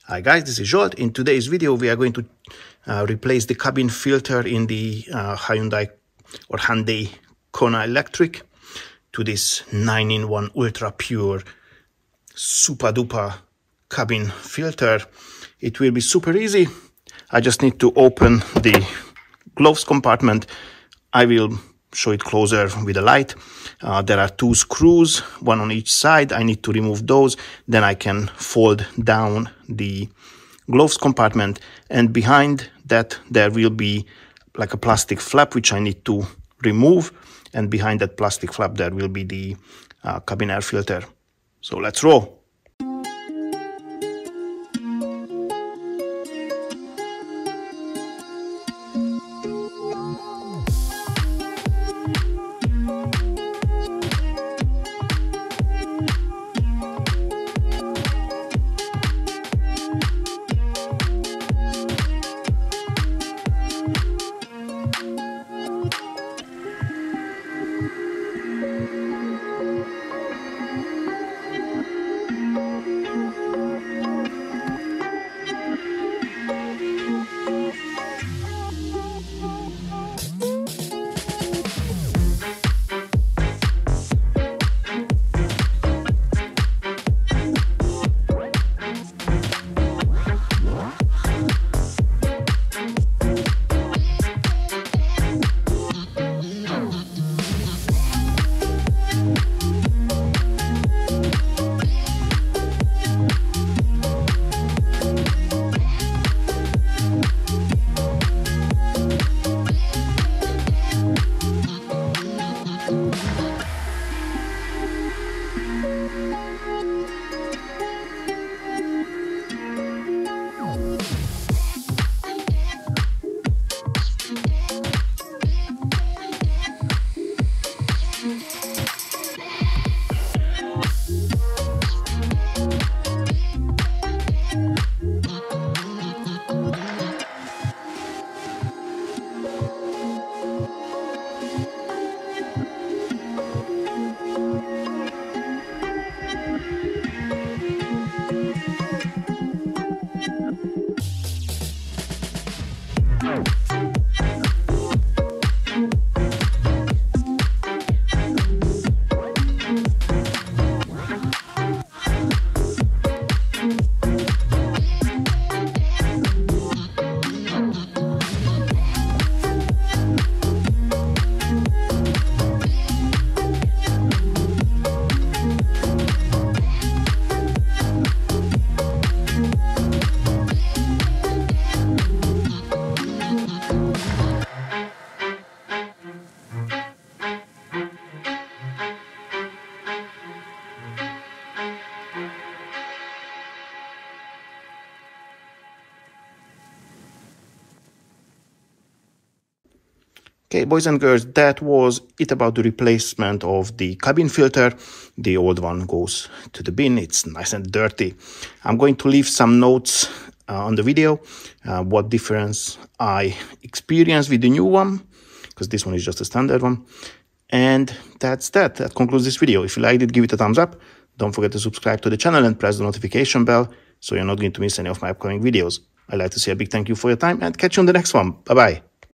Hi guys, this is Zsolt. In today's video we are going to replace the cabin filter in the Hyundai Kona Electric to this 9-in-1 ultra pure super duper cabin filter. It will be super easy. I just need to open the gloves compartment. I will show it closer with a light. There are two screws, one on each side. I need to remove those. Then I can fold down the gloves compartment, and behind that there will be like a plastic flap which I need to remove, and behind that plastic flap there will be the cabin air filter. So let's roll. Okay, boys and girls, that was it about the replacement of the cabin filter. The old one goes to the bin. It's nice and dirty. I'm going to leave some notes on the video, what difference I experienced with the new one, because this one is just a standard one. And that's that. That concludes this video. If you liked it, give it a thumbs up. Don't forget to subscribe to the channel and press the notification bell so you're not going to miss any of my upcoming videos. I'd like to say a big thank you for your time and catch you on the next one. Bye-bye.